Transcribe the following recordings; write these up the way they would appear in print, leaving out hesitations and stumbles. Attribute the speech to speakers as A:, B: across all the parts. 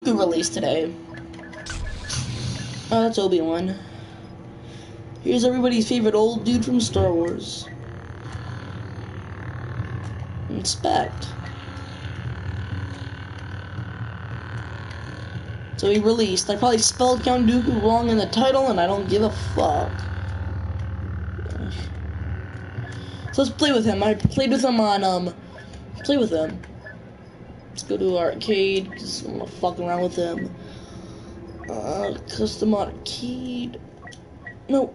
A: Good release today. Oh, that's Obi-Wan. Here's everybody's favorite old dude from Star Wars. Inspect. So he released. I probably spelled Count Dooku wrong in the title, and I don't give a fuck. So let's play with him. I played with him on, play with him. Let's go to arcade, because I'm gonna fuck around with him. Custom arcade. No.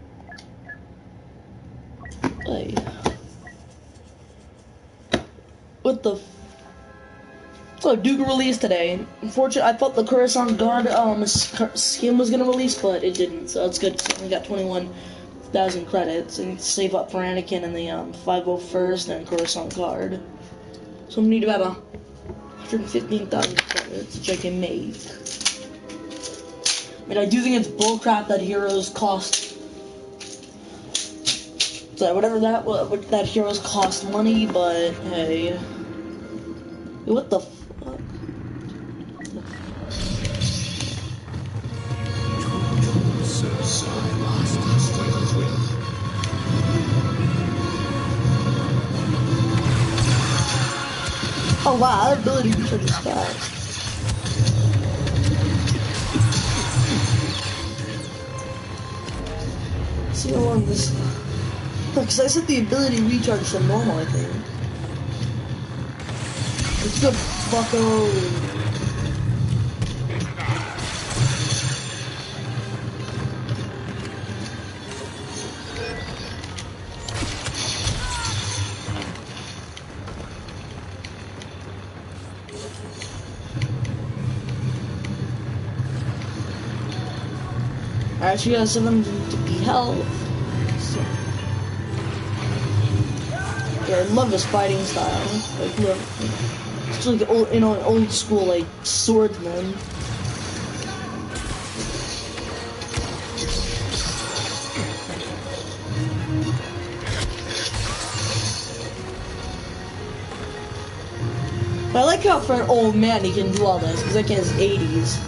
A: Hey. What the So Dooku released today. Unfortunately, I thought the Coruscant Guard skin was gonna release, but it didn't. So it's good. So we got 21,000 credits, and save up for Anakin and the 501st and Coruscant Guard. So we need about 115,000 credits, which I can make. I mean, I do think it's bullcrap that heroes cost. So whatever that heroes cost money, but hey, what the. Oh wow, that ability recharges fast. Let's see how long this. Because I set the ability recharge to normal, I think. Let's go, bucko. Alright, she got 750 health. So. Yeah, I love this fighting style. Like, look, it's like old, an old school like swordsman. But I like how for an old man he can do all this, because like in his 80s.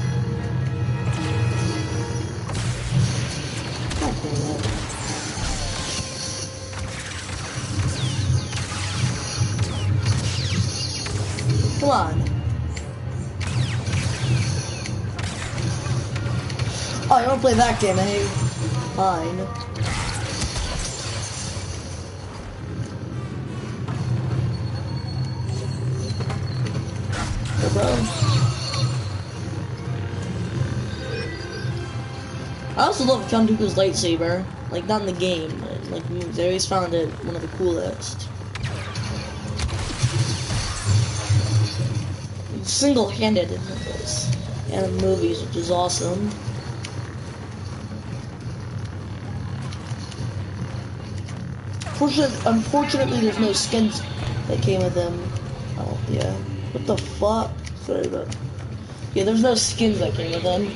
A: Come on. Oh, you wanna play that game, eh? Fine. Hey, bro. I also love Count Dooku's lightsaber. Like, not in the game, but like, I always found it one of the coolest. Single-handed in this and in movies, which is awesome. Unfortunately, there's no skins that came with them. Oh yeah, what the fuck? Sorry, but yeah, there's no skins that came with them.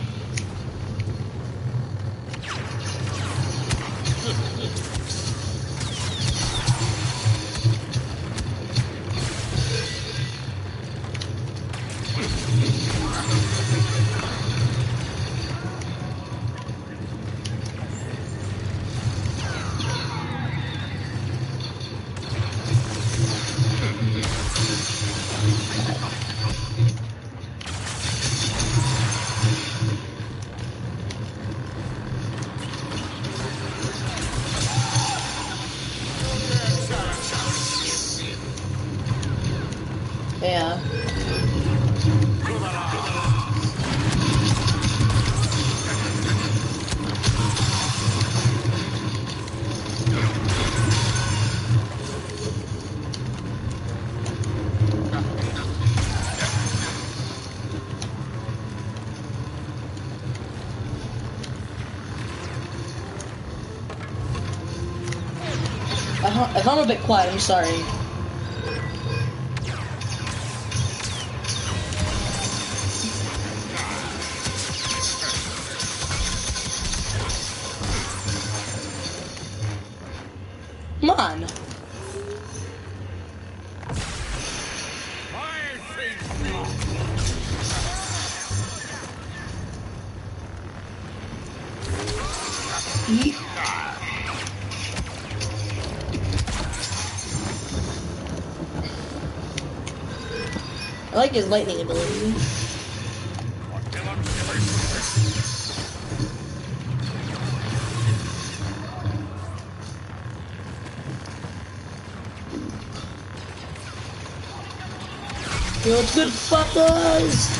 A: Yeah. If I'm a bit quiet, I'm sorry. Come on. Yeet. I like his lightning ability. Yo, it's good, fuckers!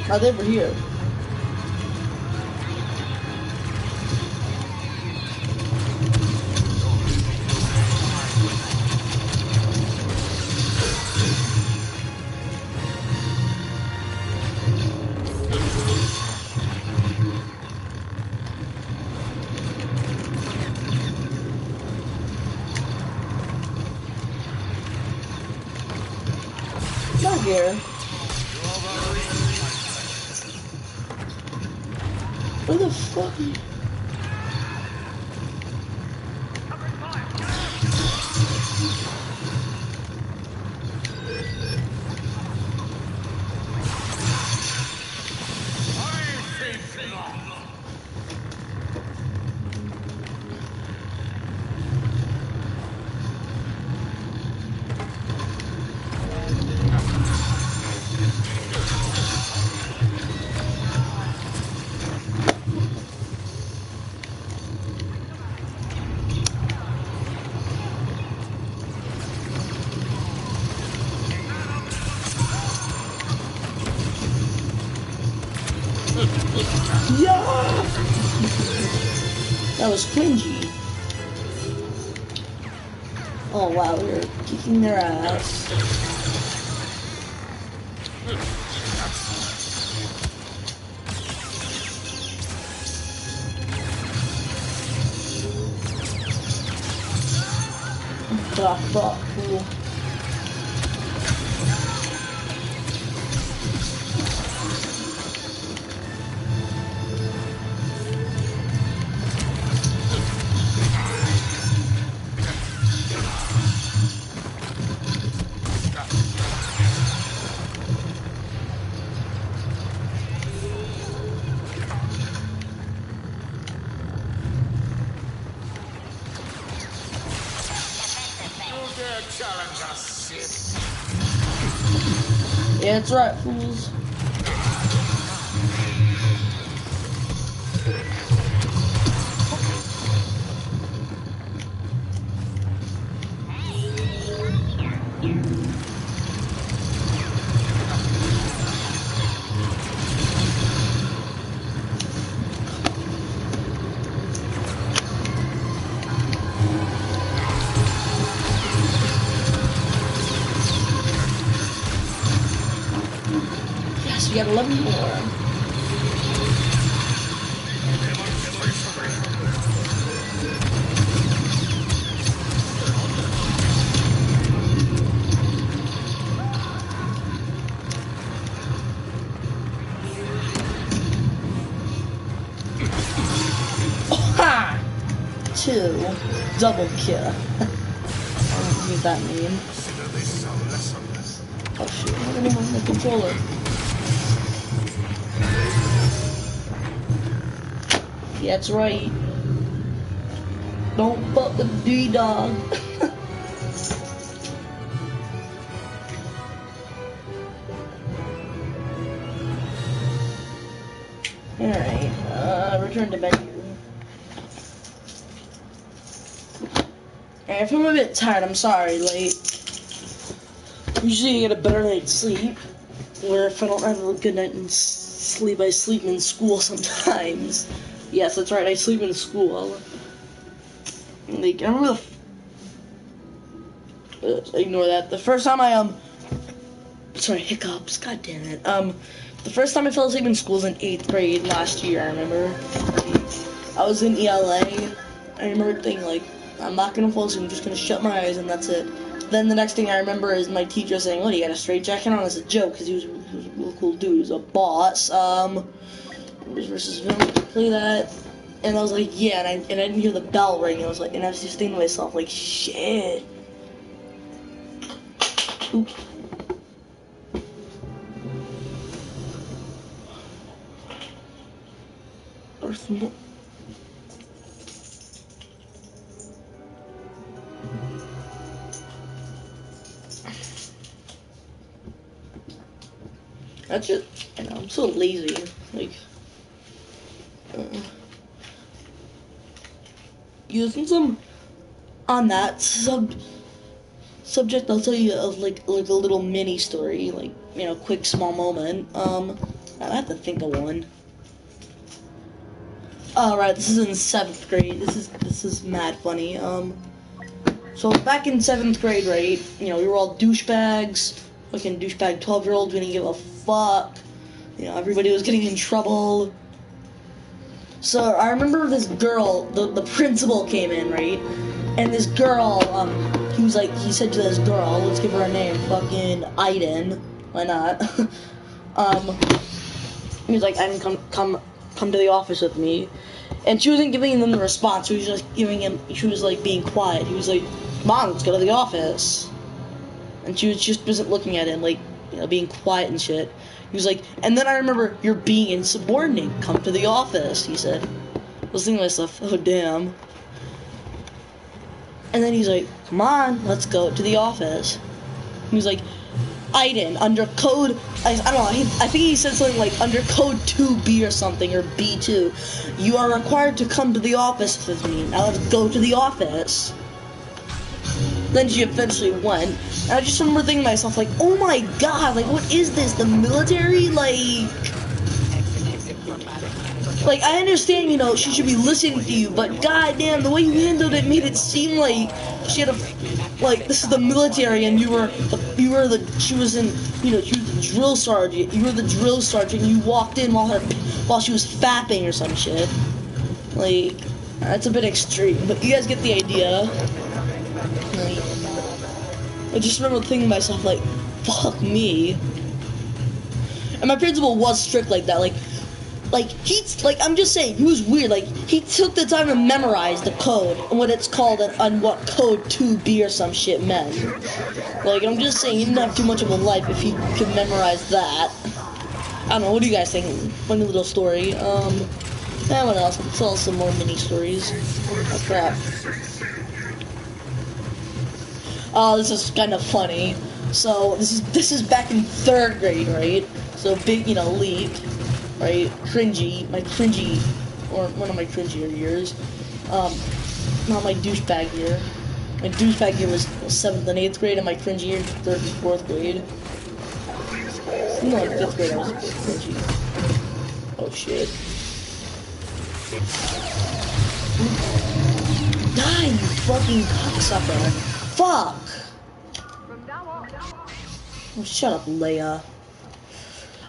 A: Oh, they were here. Not here. Where the fuck? Yeah! That was cringy. Oh wow, we were kicking their ass. Ah, fuck, cool. Yeah, that's right, fools. Yes, we got 11 more. Ha! 2. Double kill. I don't know what that mean. Oh shit, I don't even have the controller. Yeah, that's right. Don't fuck with the dog. Alright, return to menu. Alright, if I'm a bit tired, I'm sorry, like, usually I get a better night's sleep, where if I don't have a good night's sleep, I sleep in school sometimes. Yes, that's right, I sleep in school. Like, I remember ignore that. The first time sorry, hiccups, god damn it. The first time I fell asleep in school was in 8th grade last year, I remember. I was in ELA. I remember thinking, like, I'm not gonna fall asleep. I'm just gonna shut my eyes and that's it. Then the next thing I remember is my teacher saying, "What, you got a straight jacket on?" As a joke, because he was a real cool dude. He was a boss. Versus Vim, play that. And I was like, yeah, and I didn't hear the bell ring. I was like, and I was just thinking to myself, like, shit. Oops. That's just, I'm so lazy. Like, since I'm on that subject, I'll tell you of like a little mini story, like, quick small moment. I have to think of one. Alright, this is in 7th grade. This is mad funny. So back in 7th grade, right, we were all douchebags, fucking douchebag 12-year-olds, we didn't give a fuck. Everybody was getting in trouble. So I remember this girl, the principal came in, right? And this girl, he said to this girl, let's give her a name, fucking Aiden. Why not? He was like, Aiden, come to the office with me. And she wasn't giving him the response, she was just she was like being quiet. He was like, come on, let's go to the office. And she wasn't looking at him, like, being quiet and shit. He was like, and then I remember, you're being insubordinate. Come to the office, he said. I was thinking to myself, oh damn. And then he's like, come on, let's go to the office. He was like, Aiden, under code, I don't know, I think he said something like, under code 2B or something, or B2, you are required to come to the office with me. Now let's go to the office. Then she eventually went, and I just remember thinking to myself, like, oh my god, like, what is this, the military? Like, I understand, she should be listening to you, but goddamn, the way you handled it made it seem like she had this is the military, and she was the drill sergeant, you were the drill sergeant, and you walked in while she was fapping or some shit. Like, that's a bit extreme, but you guys get the idea. I just remember thinking to myself, like, fuck me. And my principal was strict like that, I'm just saying, he was weird, like, he took the time to memorize the code, and what it's called, and what code 2B or some shit meant. Like, I'm just saying, he didn't have too much of a life if he could memorize that. I don't know, what do you guys think? Funny little story. What else? Let's tell some more mini stories. Oh, crap. Oh, this is kind of funny. So, this is back in 3rd grade, right? So, big, leap. Right, one of my cringier years. Not my douchebag year. My douchebag year was 7th and 8th grade, and my cringy year 3rd and 4th grade. No, in 5th grade I was a bit cringy. Oh shit. Die, you fucking cocksucker. Fuck! Oh, shut up, Leia.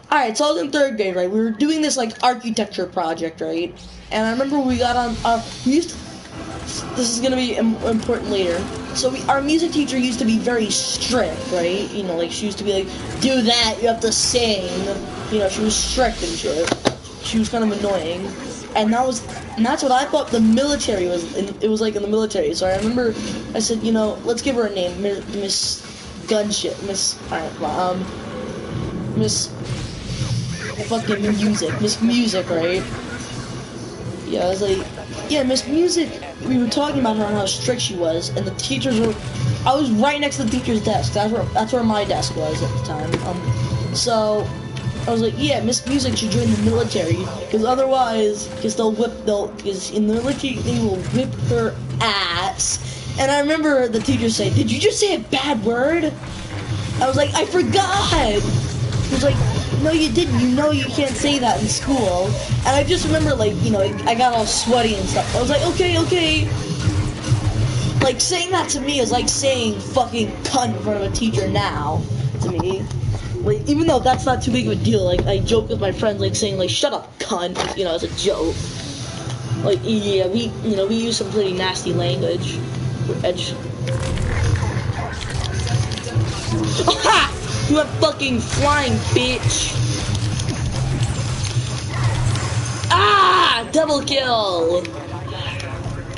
A: Alright, so I was in 3rd grade, right? We were doing this, architecture project, right? And I remember we got on this is gonna be important later. So our music teacher used to be very strict, right? She used to be like, do that, you have to sing. She was strict and shit. She was kind of annoying. And that's what I thought the military was, it was like in the military. So I remember, I said, let's give her a name, Miss Gunship, Miss fucking music, Miss Music, right? Yeah, I was like, yeah, Miss Music, we were talking about her and how strict she was, and the teachers were, I was right next to the teacher's desk, that's where my desk was at the time, so, I was like, yeah, Miss Music should join the military, because otherwise, because in the military, they will whip her ass, and I remember the teacher saying, did you just say a bad word? I was like, I forgot! He was like, no, you didn't. You can't say that in school. And I just remember, I got all sweaty and stuff. I was like, okay. Like, saying that to me is like saying fucking cunt in front of a teacher now, to me. Like, even though that's not too big of a deal. I joke with my friends, saying, shut up, cunt, as a joke. Yeah, we use some pretty nasty language. Edge. Ha! You went fucking flying, bitch. Ah! Double kill.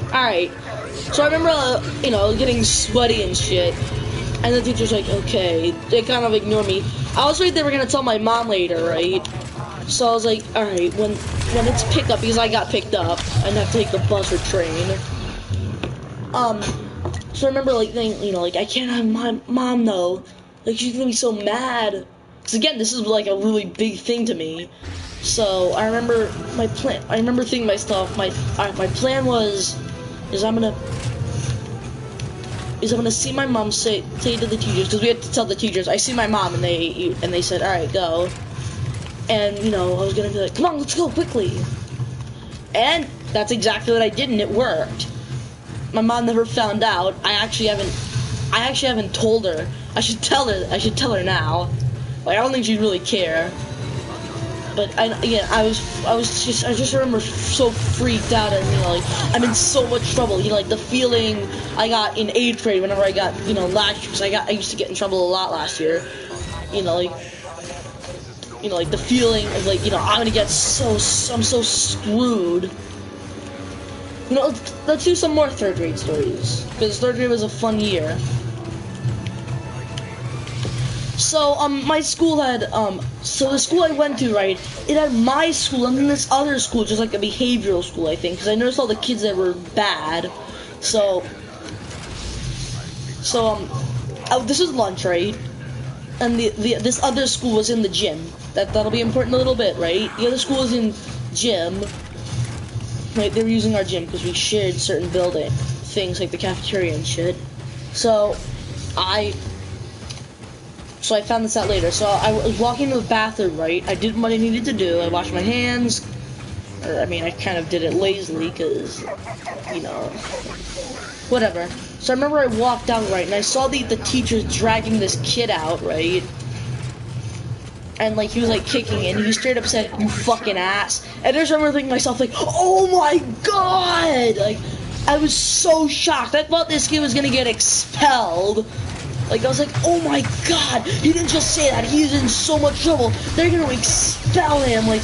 A: Alright. So I remember, you know, getting sweaty and shit. And the teacher's like, okay. They kind of ignore me. I was afraid they were gonna tell my mom later, right? So I was like, alright, when it's pickup, because I got picked up, I didn't have to take the bus or train. So I remember, like, thinking, you know, like, I can't have my mom know. Like, she's gonna be so mad. Because, again, this is, like, a really big thing to me. So, I remember my plan. I remember thinking to myself, my plan was, I'm gonna see my mom say to the teachers, because we had to tell the teachers, I see my mom, and they said, alright, go. And, you know, I was gonna be like, come on, let's go, quickly. And that's exactly what I did, and it worked. My mom never found out. I actually haven't told her. I should tell her now. Like, I don't think she'd really care. But I just remember so freaked out, and, you know, like, I'm in so much trouble. You know, like, the feeling I got in 8th grade whenever I got, you know, last year, because I used to get in trouble a lot last year. You know, like the feeling of, like, you know, I'm so screwed. You know, let's do some more 3rd grade stories, because 3rd grade was a fun year. So, my school had, so the school I went to, right, it had my school and then this other school, just like a behavioral school, I think, because I noticed all the kids that were bad. So, this is lunch, right, and this other school was in the gym. That'll be important a little bit, right? The other school was in gym. Right, they were using our gym because we shared certain building things like the cafeteria and shit. So I found this out later. So I was walking to the bathroom, right? I did what I needed to do. I washed my hands. Or, I mean, I kind of did it lazily because, you know, whatever. So I remember I walked out, right, and I saw the teacher dragging this kid out, right? And, like, he was, like, kicking it, and he straight up said, "You fucking ass." And I just remember thinking to myself, like, oh my god! Like, I was so shocked. I thought this kid was gonna get expelled. Like, I was like, oh my god, he didn't just say that. He's in so much trouble. They're gonna expel him. Like,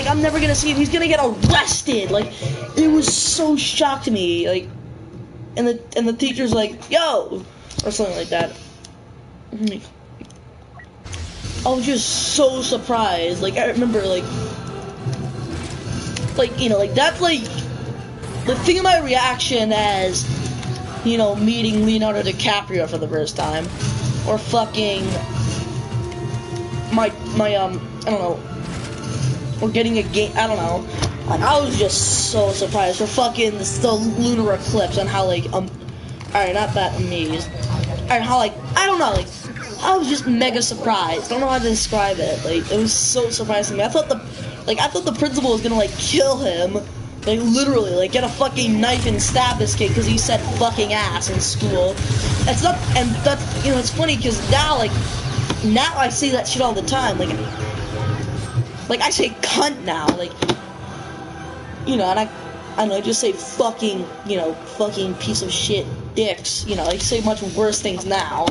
A: I'm never gonna see him. He's gonna get arrested. Like, it was so shocked to me. Like, and the teacher's like, yo! Or something like that. I was just so surprised. Like, I remember, like, you know, like, that's, like, the thing of my reaction as, you know, meeting Leonardo DiCaprio for the first time, or fucking, my, I don't know, or getting a game, I don't know. Like, I was just so surprised for fucking the lunar eclipse and how, like, alright, not that amazed. Alright, how, like, I don't know, like, I was just mega surprised. I don't know how to describe it. Like, it was so surprising to me. I thought the principal was gonna, like, kill him. Like, literally, like, get a fucking knife and stab this kid because he said fucking ass in school. It's not, and that's, you know, it's funny because now I say that shit all the time. Like, I say cunt now. Like, you know, and I don't know, I just say fucking, you know, fucking piece of shit dicks. You know, I say much worse things now.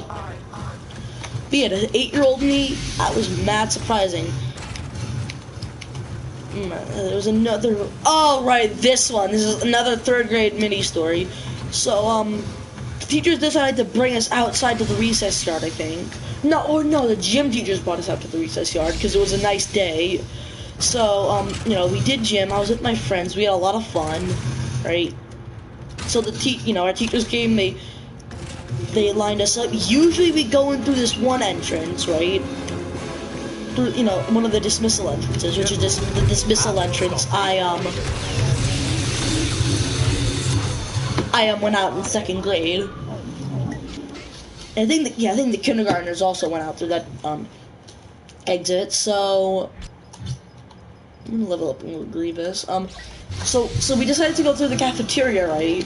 A: But yeah, the 8-year-old me, that was mad surprising. There was another, oh right, this one. This is another 3rd grade mini story. So, the teachers decided to bring us outside to the recess yard, I think. No, the gym teachers brought us out to the recess yard because it was a nice day. So, you know, we did gym. I was with my friends. We had a lot of fun, right? So you know, our teachers came, they lined us up. Usually we go in through this one entrance, right? Through, you know, one of the dismissal entrances, which is just the dismissal entrance. I went out in 2nd grade. And I think the kindergartners also went out through that exit. So I'm gonna level up and Grievous. So we decided to go through the cafeteria, right?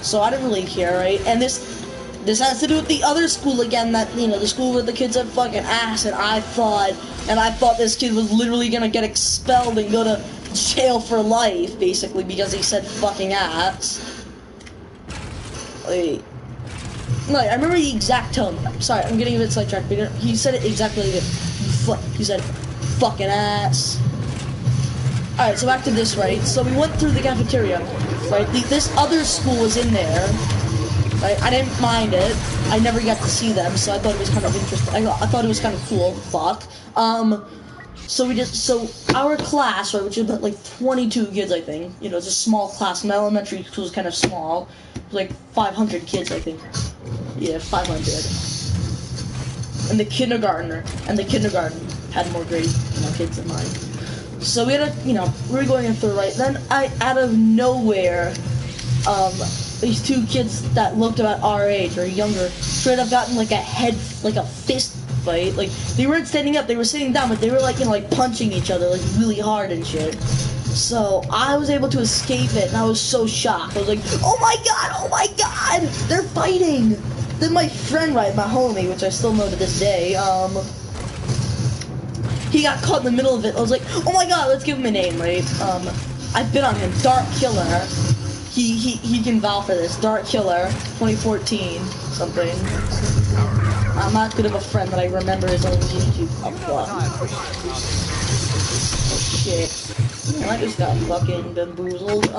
A: So I didn't really care, right? And this has to do with the other school again, that, you know, the school where the kids had fucking ass, and I thought this kid was literally gonna get expelled and go to jail for life, basically, because he said fucking ass. Like, I remember the exact tone. Sorry, I'm getting a bit sidetracked, but he said it exactly like this. He said, fucking ass. Alright, so back to this, right? So we went through the cafeteria, right? This other school was in there, right? I didn't mind it. I never got to see them, so I thought it was kind of interesting. I thought it was kind of cool. Fuck. So our class, right, which is about like 22 kids, I think. You know, it's a small class. My elementary school is kind of small. It was like 500 kids, I think. Yeah, 500. And the kindergarten had more grades, kids than mine. So we had we were going through, right? Then out of nowhere, these two kids that looked about our age or younger straight up gotten like a fist fight. Like, they weren't standing up, they were sitting down, but they were like punching each other like really hard and shit. So I was able to escape it, and I was so shocked. I was like, oh my god, they're fighting. Then my friend, right, my homie, which I still know to this day, he got caught in the middle of it. I was like, oh my god, let's give him a name, right? I bid on him, Dark Killer. He can vouch for this. Dark Killer, 2014, something. I'm not good of a friend, but I remember his own YouTube. Oh shit. Man, I just got fucking bamboozled.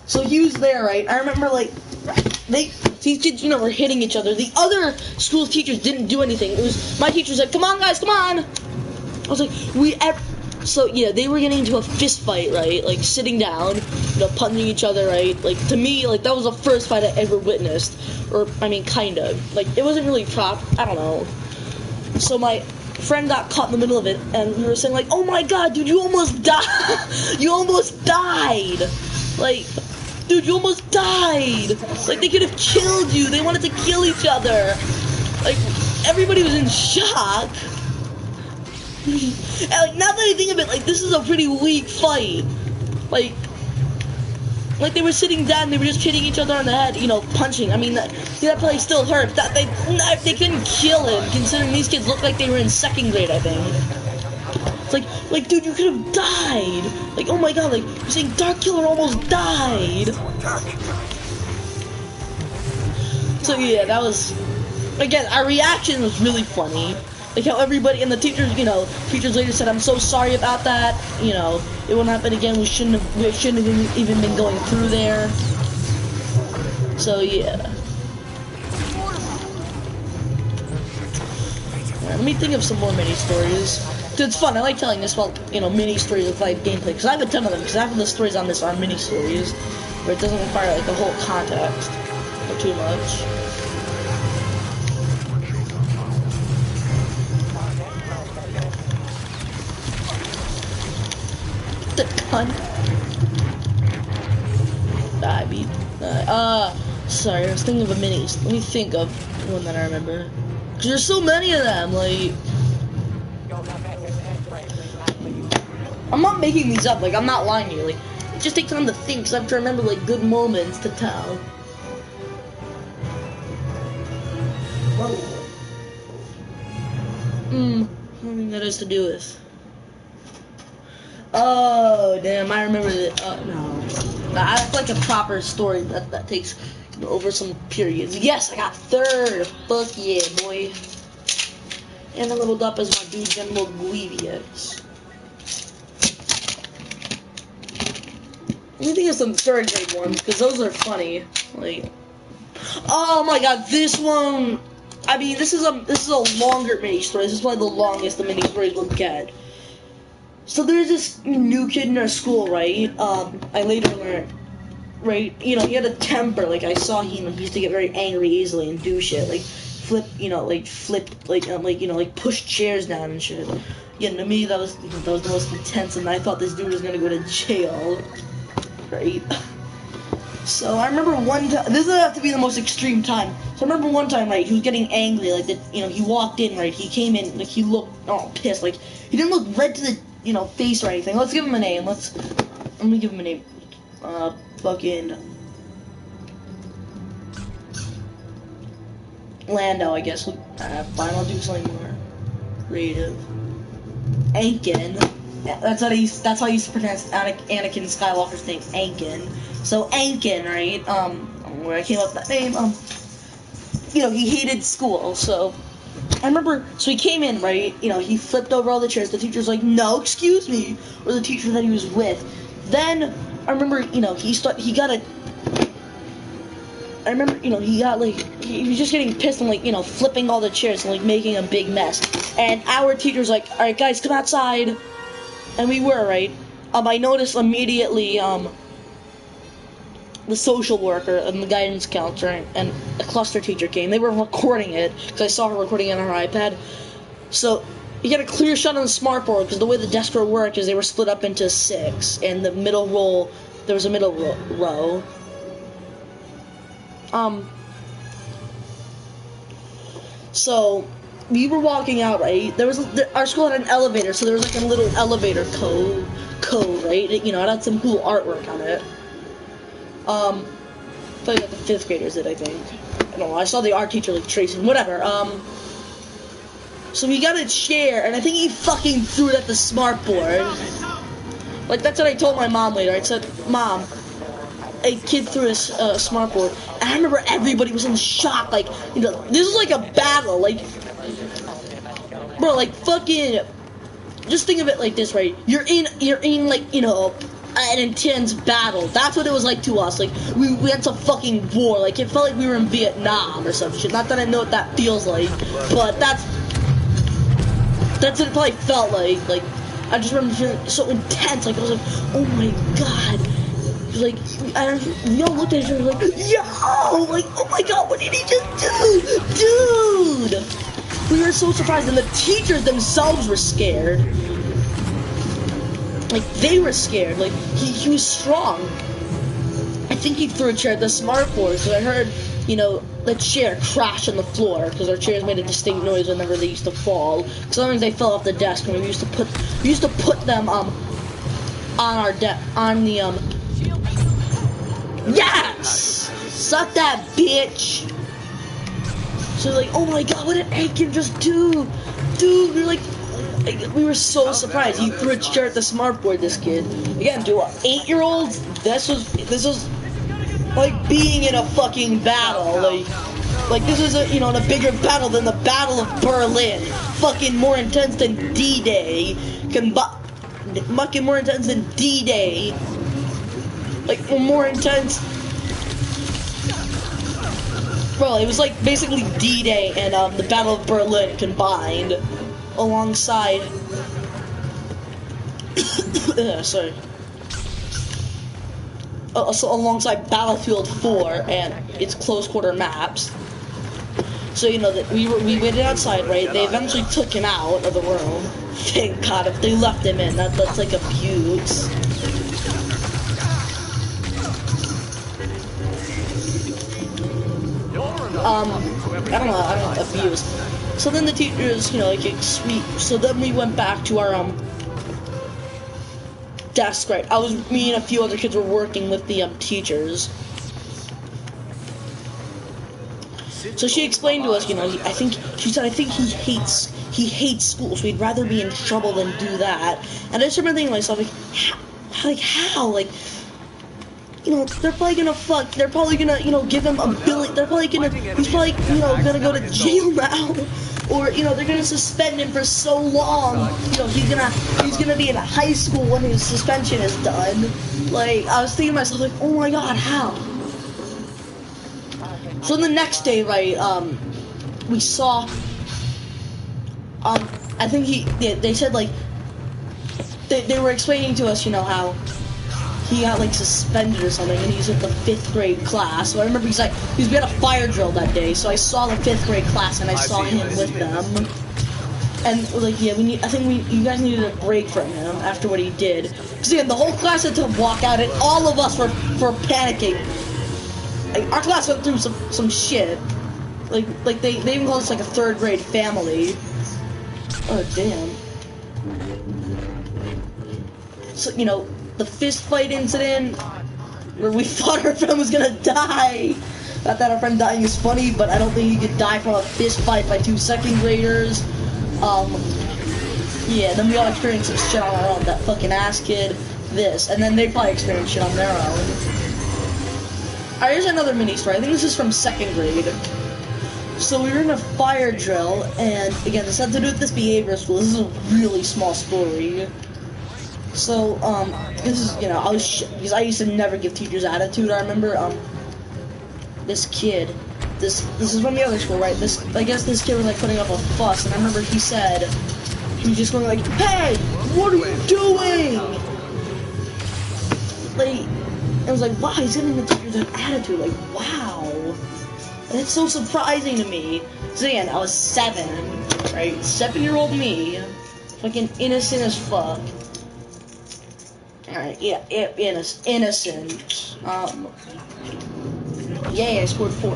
A: So he was there, right? I remember, like, these kids, were hitting each other. The other school teachers didn't do anything. It was, my teacher was like, come on, guys, come on! I was like, so, yeah, they were getting into a fist fight, right? Like, sitting down, punching each other, right? Like, to me, like, that was the first fight I ever witnessed. Or, I mean, kind of. Like, it wasn't really I don't know. So my friend got caught in the middle of it, and we were saying, like, oh my god, dude, you almost died! You almost died! Like, dude, you almost died! Like, they could have killed you! They wanted to kill each other! Like, everybody was in shock! And, like, now that I think of it, like, this is a pretty weak fight. Like, they were sitting down, they were just hitting each other on the head, punching. I mean, that probably still hurt. They couldn't kill him, considering these kids looked like they were in 2nd grade, I think. It's like, dude, you could have died. Like, oh my god, like, you're saying Dark Killer almost died. So, yeah, that was, again, our reaction was really funny. Like how everybody and the teachers, teachers later said, I'm so sorry about that. It won't happen again. We shouldn't have even been going through there. So yeah. Let me think of some more mini stories. It's fun. I like telling this while mini stories of like gameplay, because I have a ton of them. Because half of the stories on this are mini stories, where it doesn't require like the whole context or too much. The cunt. Sorry, I was thinking of a mini. Let me think of one that I remember. Cause there's so many of them, like. I'm not making these up, like, I'm not lying to you, like, it just takes time to think, cause I have to remember, like, good moments to tell. Something that has to do with. Oh, damn, I remember that. No. That's like a proper story that takes over some periods. Yes, I got 3rd. Fuck yeah, boy. And I leveled up as my dude, General Grievous. Let me think of some 3rd grade ones, because those are funny. Like, oh my god, this one. I mean, this is a longer mini story. This is probably the longest the mini stories will get. So there's this new kid in our school, right? I later learned, right? He had a temper. Like, I saw he used to get very angry easily and do shit, like push chairs down and shit. Yeah, to me that was the most intense, and I thought this dude was gonna go to jail, right? So I remember one time. This doesn't have to be the most extreme time. So I remember one time, right? He was getting angry, like that. He walked in, right? He came in, like he looked all pissed, like he didn't look red to the face or anything. Let's give him a name. Let me give him a name. Fucking Lando, I guess. Fine, I'll do something more creative. Ankin. That's how you pronounce Anakin Skywalker's name. Ankin. So Ankin, right? where I came up with that name. You know, he hated school, so I remember. So he came in, right? You know, he flipped over all the chairs. The teacher's like, "No, excuse me," or the teacher that he was with. Then I remember, you know, he got a. I remember, you know, he got like he was just getting pissed and like, you know, flipping all the chairs and like making a big mess. And our teacher's like, "All right, guys, come outside," and we were right. I noticed immediately the social worker and the guidance counselor and a cluster teacher came. They were recording it because I saw her recording it on her iPad. So you get a clear shot on the smartboard because the way the desk row worked is they were split up into 6, and the middle row there was a middle row. So we were walking out, right? Our school had an elevator, so there was like a little elevator code, right? You know, it had some cool artwork on it. Probably got the 5th graders did, I think. I don't know, I saw the art teacher like tracing, whatever. So he got a chair, and I think he fucking threw it at the smartboard. Like, that's what I told my mom later. I said, "Mom, a kid threw a smartboard." And I remember everybody was in shock, like, you know, this was like a battle, like, bro, like, fucking, just think of it like this, right? You're in, like, you know, an intense battle. That's what it was like to us. Like, we had some fucking war. Like, it felt like we were in Vietnam or some shit. Not that I know what that feels like, but that's what it probably felt like. Like, I just remember feeling so intense. Like, I was like, oh my god. Like, we all looked at each other like, yo! Like, oh my god, what did he just do? Dude! We were so surprised, and the teachers themselves were scared. Like, they were scared. Like, he was strong. I think he threw a chair at the smartboard, because I heard, you know, the chair crash on the floor, because our chairs made a distinct noise whenever they used to fall. Sometimes they fell off the desk, and we used to put them, on the, yes! Suck that, bitch! So, like, oh my god, what did Aiken just do? Dude, we're like, we were so surprised. He threw a chair at the smartboard, this kid. Again, to 8-year-olds, this was like being in a fucking battle. Like this is a, you know, in a bigger battle than the Battle of Berlin. Fucking more intense than D-Day. Fucking more intense than D-Day. Like, more intense. Bro, it was like basically D-Day and the Battle of Berlin combined. Alongside sorry. So alongside Battlefield 4 and its close quarter maps. So, you know, that we waited outside, right? They eventually took him out of the room. Thank God, if they left him in, that's like abuse. I don't know, abuse. So then the teachers, you know, like, sweet. So then we went back to our, desk, right? Me and a few other kids were working with the, teachers. So she explained to us, you know, she said, I think he hates school, so he'd rather be in trouble than do that. And I just remember thinking to myself, like, how? Like, you know, they're probably gonna, you know, give him $1 billion, he's probably, you know, gonna go to jail now. Or, you know, they're gonna suspend him for so long. You know, he's gonna be in high school when his suspension is done. Like, I was thinking to myself, like, oh my god, how? So the next day, right, we saw, I think they said, like, they were explaining to us, you know, how he got, like, suspended or something, and he was at the 5th grade class. So I remember we had a fire drill that day, so I saw the 5th grade class, and I saw him with them. And, like, yeah, I think you guys needed a break from him after what he did. Because, again, the whole class had to walk out, and all of us were panicking. Like, our class went through some shit. Like they even called us, like, a 3rd grade family. Oh, damn. So, you know, the fist fight incident where we thought our friend was gonna die. Not that our friend dying is funny, but I don't think he could die from a fist fight by 2 2nd graders. Yeah, then we all experienced some shit on our own. That fucking ass kid, this, and then they probably experienced shit on their own. Alright, here's another mini story. I think this is from 2nd grade. So we were in a fire drill, and again, this had to do with this behavior school. This is a really small story. So, this is, you know, because I used to never give teachers attitude. I remember, this kid, this is from the other school, right? I guess this kid was, like, putting up a fuss, and I remember he said, he was just going like, "Hey, what are you doing?" Like, I was like, wow, he's giving the teachers an attitude, like, wow. And it's so surprising to me. So again, I was 7, right? 7-year-old me, fucking innocent as fuck. Alright, yeah, innocent. Yay, I scored 4.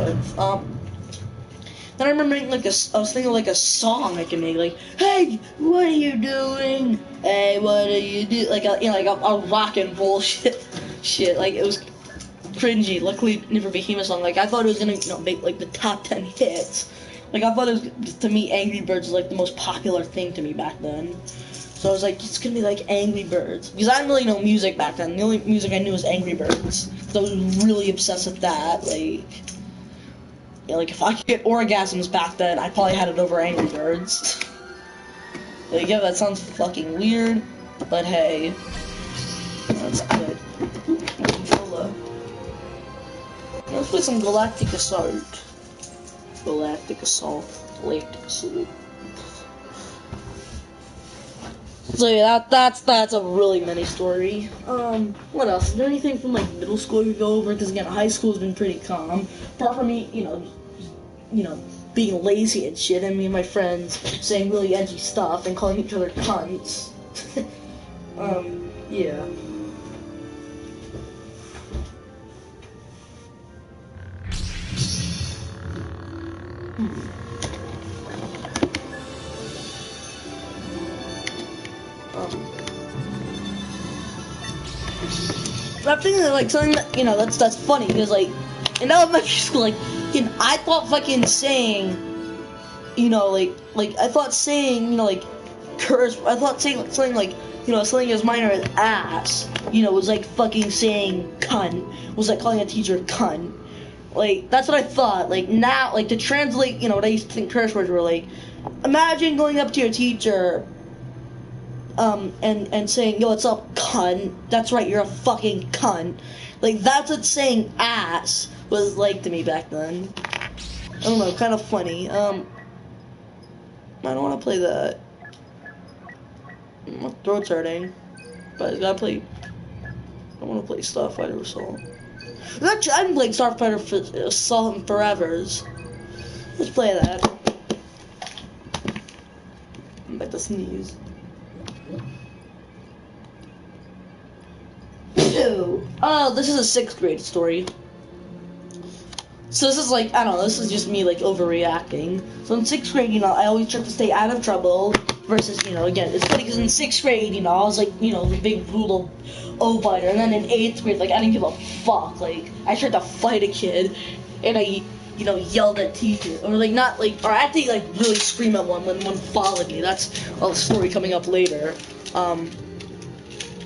A: Then I remember making like I was thinking like a song I can make, like, "Hey, what are you doing? Hey, what are you doing?" Like a, you know, like a rock and roll shit. Like it was cringy. Luckily, it never became a song. Like I thought it was gonna, you know, make like the top 10 hits. Like I thought it was, to me, Angry Birds was like the most popular thing to me back then. So I was like, it's gonna be like Angry Birds, because I didn't really know music back then. The only music I knew was Angry Birds. So I was really obsessed with that. Like, yeah, like if I could get orgasms back then, I probably had it over Angry Birds. Like, yeah, that sounds fucking weird, but hey, that's good. Controller. Let's play some Galactic Assault. Galactic Assault. So yeah, that's a really mini story. What else? Is there anything from like middle school you go over? Because again, high school's been pretty calm. Apart from me, you know, being lazy and shit, and me and my friends saying really edgy stuff and calling each other cunts. Yeah. I'm thinking of, like, something that, you know, that's funny, because, like, in elementary school, like, you know, I thought fucking saying, you know, like, I thought saying, you know, like, I thought saying something like, you know, something as minor as ass, you know, was like fucking saying cunt, was like calling a teacher cunt. Like, that's what I thought. Like, now, like, to translate, you know, what I used to think curse words were, like, imagine going up to your teacher, and saying, "Yo, what's up, cunt? That's right, you're a fucking cunt." Like, that's what saying ass was like to me back then. I don't know, kind of funny. I don't want to play that. My throat's hurting. But I gotta play. I want to play Starfighter Assault. Actually, I haven't played Starfighter Assault in forevers. Let's play that. I'm about to sneeze. Oh, this is a 6th grade story. So this is like, I don't know, this is just me like overreacting. So in 6th grade, you know, I always tried to stay out of trouble versus, you know, again, it's funny because in 6th grade, you know, I was like, you know, the big brutal O-biter, and then in 8th grade, like, I didn't give a fuck. Like, I tried to fight a kid, and I, you know, yelled at teachers, or like, not like, or I had to like really scream at one when one followed me. That's a story coming up later.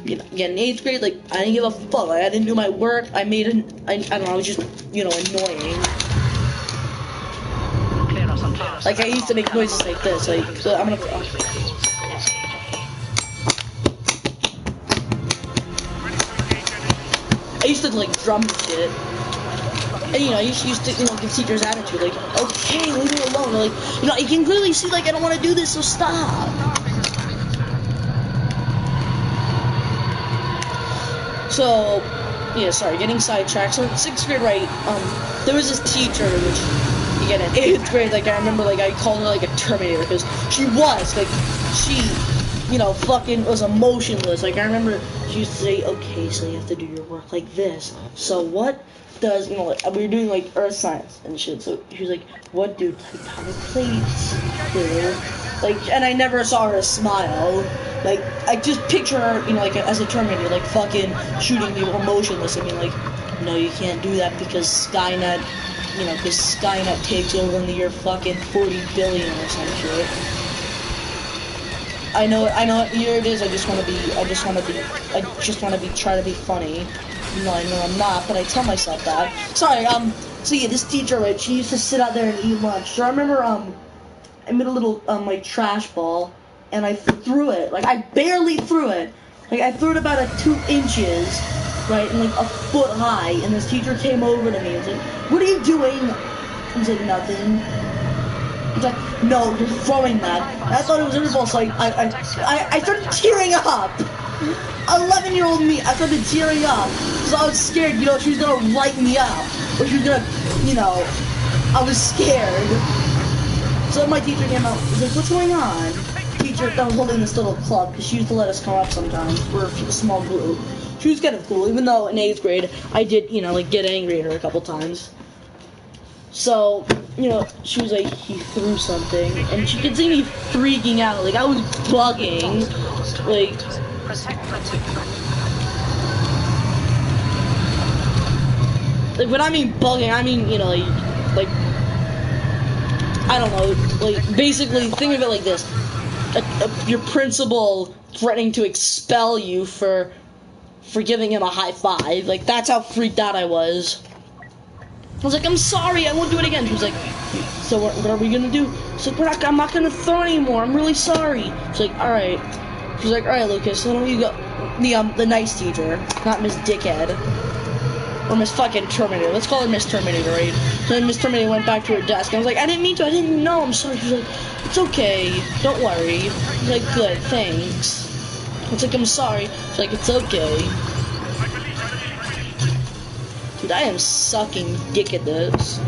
A: You know, again, in 8th grade, like, I didn't give a fuck. Like, I didn't do my work. I don't know, I was just, you know, annoying. Like, I used to make noises like this, like, so I'm gonna, I used to, like, drum shit. And, you know, I used to, you know, give teachers attitude, like, okay, leave me alone. Like, you know, you can clearly see, like, I don't want to do this, so stop. So, yeah, sorry, getting sidetracked. So in 6th grade, right, there was this teacher, which, again, in 8th grade, like, I remember, like, I called her, like, a Terminator, because she was, like, she, you know, fucking was emotionless. Like, I remember she used to say, okay, so you have to do your work like this. So what does, you know, like, we were doing, like, earth science and shit, so she was like, what do tectonic plates do? Like, and I never saw her smile. Like, I just picture her, you know, like, as a Terminator, like, fucking shooting people motionless. I mean, like, no, you can't do that because Skynet, you know, because Skynet takes over in the year fucking 40 billion or some shit. I know what year it is. I just want to be, try to be funny. No, I know I'm not, but I tell myself that. Sorry, so yeah, this teacher, right, she used to sit out there and eat lunch. So I remember, I made a little, like, trash ball, and I threw it. Like, I barely threw it. Like, I threw it about 2 inches, right, and, like, a foot high, and this teacher came over to me and was like, "What are you doing?" I was like, "Nothing." He's like, "No, you're throwing that." And I thought it was her fault, so I started tearing up. 11-year-old me, I started tearing up. So I was scared, you know, she was gonna write me up. Or she was gonna, you know, I was scared. So my teacher came out, was like, "What's going on?" Teacher that was holding this little club, because she used to let us come up sometimes. We're a small group. She was kind of cool, even though in 8th grade, I did, you know, like, get angry at her a couple times. So, you know, she was like, "He threw something," and she could see me freaking out, like, I was bugging, like, when I mean bugging, I mean, you know, like, I don't know, like, basically, think of it like this, your principal threatening to expel you for giving him a high five, like, that's how freaked out I was. I was like, "I'm sorry, I won't do it again." She was like, "So what are we gonna do?" She's like, "I'm not gonna throw anymore, I'm really sorry." She's like, "Alright." She's like, "Alright, Lucas, so don't you go." The nice teacher, not Miss Dickhead. Or Miss fucking Terminator. Let's call her Miss Terminator, right? So then Miss Terminator went back to her desk, and I was like, "I didn't mean to, I didn't know, I'm sorry." She was like, "It's okay, don't worry." I was like, "Good, thanks." It's like, "I'm sorry." She's like, "It's okay." Dude, I am sucking dick at this.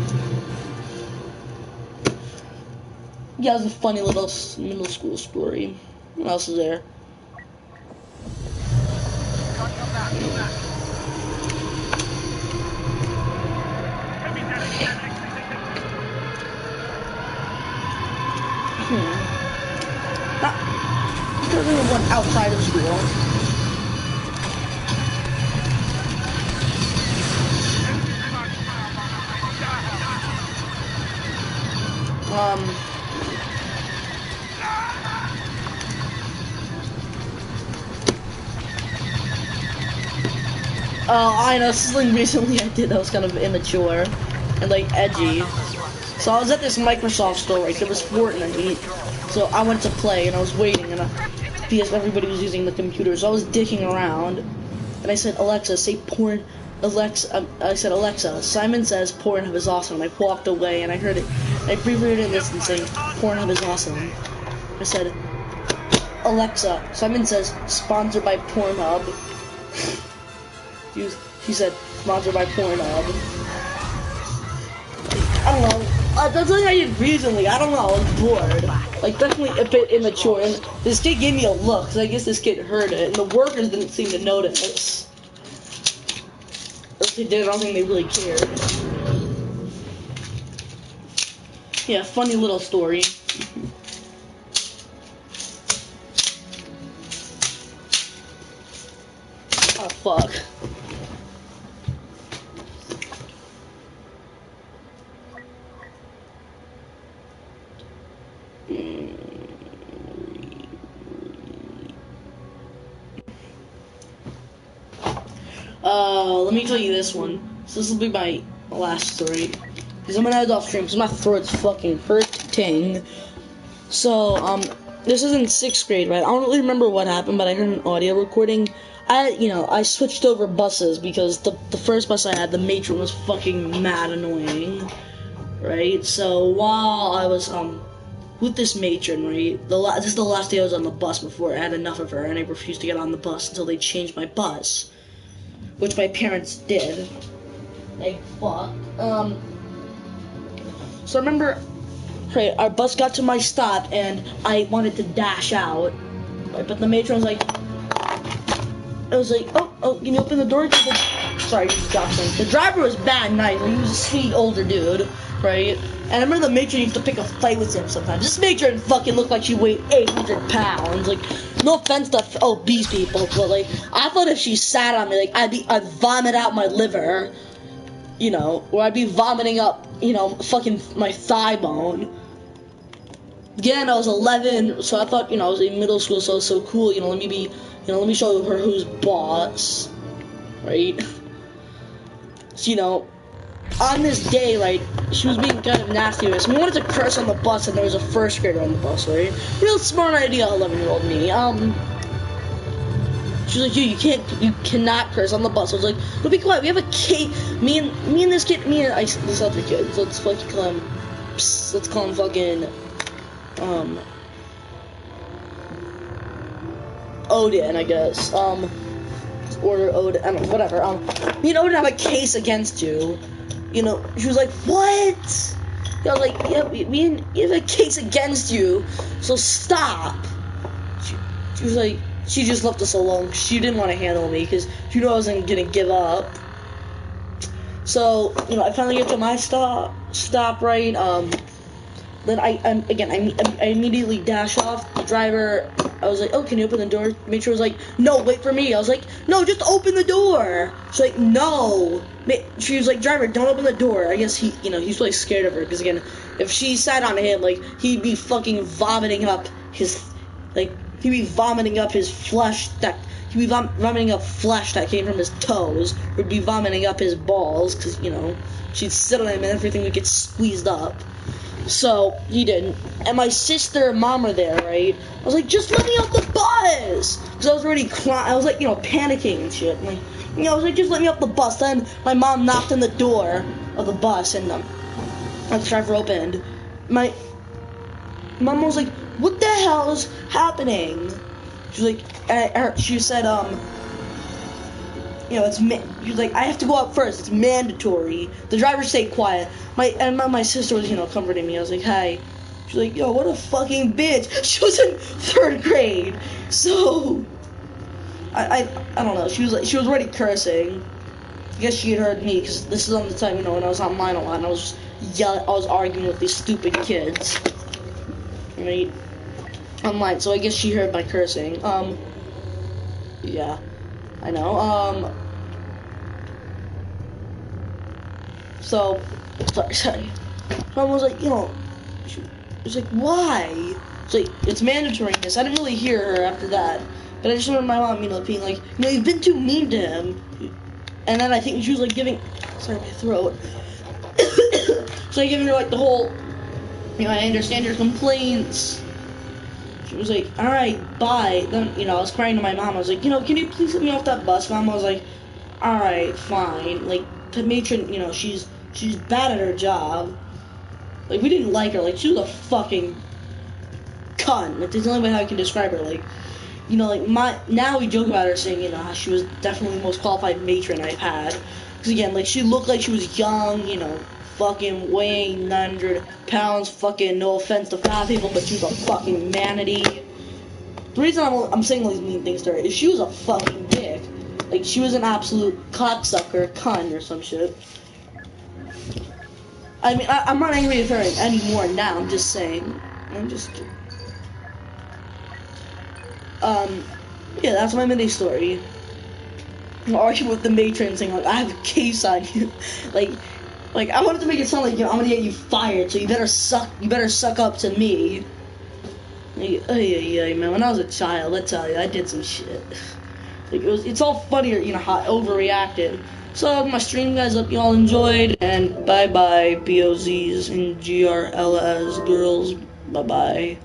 A: Yeah, it was a funny little middle school story. What else is there? Not really one outside of school. Oh, I know, something recently I did that was kind of immature and, like, edgy. So I was at this Microsoft store, right, there was Fortnite, so I went to play, and I was waiting, and because everybody was using the computer, so I was dicking around, and I said, "Alexa, say porn," I said, "Alexa, Simon says Pornhub is awesome," and I walked away, and I heard it, I briefly heard it listening, saying, "Pornhub is awesome." I said, "Alexa, Simon says sponsored by Pornhub." She said, "Sponsored by Pornhub." I don't know. That's something I did recently. I don't know. I was bored. Like, definitely a bit immature. And this kid gave me a look, because I guess this kid heard it. And the workers didn't seem to notice. Or if they did, I don't think they really cared. Yeah, funny little story. Oh, fuck. Let me tell you this one. So this will be my last story. Because I'm gonna head off stream, because my throat's fucking hurting. So, this is in 6th grade, right? I don't really remember what happened, but I heard an audio recording. I switched over buses, because the first bus I had, the matron was fucking mad annoying. Right? So, while I was, with this matron, right? This is the last day I was on the bus before I had enough of her, and I refused to get on the bus until they changed my bus. Which my parents did. Like, fuck. So I remember, right, our bus got to my stop, and I wanted to dash out. Right, but the matron was like, oh, can you open the door? Sorry, just got something. The driver was bad nice. He was a sweet older dude, right? And I remember the matron used to pick a fight with him sometimes. This matron fucking looked like she weighed 800 pounds. Like, no offense to obese people, but, like, I thought if she sat on me, like, I'd vomit out my liver, you know, or I'd be vomiting up, you know, fucking my thigh bone. Again, I was 11, so I thought, you know, I was in middle school, so I was so cool, you know, let me show her who's boss, right? So, you know, on this day, right, she was being kind of nasty with us. We wanted to curse on the bus, and there was a first grader on the bus, right? Real smart idea, 11-year-old me. She was like, you cannot curse on the bus. I was like, no, be quiet. We have a kid. Me and this kid, this other kid. So let's fucking call him. Let's call him fucking, Odin, I guess. Order Odin. I don't know, whatever. Me and Odin have a case against you. You know, she was like, what? I was like, yeah, we have a case against you. So stop. She was like. She just left us alone. She didn't want to handle me because she knew I wasn't gonna give up. So, you know, I finally get to my stop right. Then I immediately dash off. The driver, I was like, oh, can you open the door? Matron was like, no, wait for me. I was like, no, just open the door. She's like, no. She was like, driver, don't open the door. I guess he, you know, he's really scared of her because again, if she sat on him, like, he'd be fucking vomiting up his, like. He'd be vomiting up his flesh he'd be vomiting up flesh that came from his toes. Or he'd be vomiting up his balls, because, you know, she'd sit on him and everything would get squeezed up. So, he didn't. And my sister and mom were there, right? I was like, just let me off the bus! Because I was already crying. I was like, you know, panicking and shit. Like, you know, I was like, just let me off the bus. Then my mom knocked on the door of the bus and the driver opened. My mom was like, what the hell is happening? She was like, she said, you know, she was like, I have to go out first. It's mandatory. The driver stayed quiet. My sister was, you know, comforting me. I was like, hey. She was like, yo, what a fucking bitch. She was in 3rd grade. So, I don't know. She was already cursing. I guess she had heard me, because this is on the time, you know, when I was online a lot, and I was arguing with these stupid kids. Right? Online, so I guess she heard my cursing. Yeah, I know. So, sorry. Mom was like, you know, she was like, why? It's like, it's mandatory in this. I didn't really hear her after that, but I just remember my mom, you know, being like, you know, you've been too mean to him. And then I think she was like giving, sorry, my throat. So I giving her like the whole, you know, I understand your complaints. She was like, alright, bye. Then, you know, I was crying to my mom. I was like, you know, can you please let me off that bus? Mom was like, alright, fine. Like, the matron, you know, she's bad at her job. Like, we didn't like her. Like, she was a fucking cunt. Like, there's the only way how I can describe her. Like, you know, like, now we joke about her saying, you know, how she was definitely the most qualified matron I've had. Because, again, like, she looked like she was young, you know, fucking weighing 900 pounds, fucking, no offense to fat people, but she was a fucking manatee. The reason I'm saying all these mean things to her is she was a fucking dick. Like, she was an absolute cocksucker, cunt, or some shit. I mean, I'm not angry with her anymore now, I'm just saying. Yeah, that's my mini story. I'm arguing with the matron saying, like, I have a case on you. Like, I wanted to make it sound like, you know, I'm gonna get you fired, so you better suck up to me. Like, yeah, man, when I was a child, I tell you, I did some shit. Like, it's all funnier, you know, how I overreacted. So, my stream, guys, hope you all enjoyed, and bye-bye, BOZs and GRLS girls, bye-bye.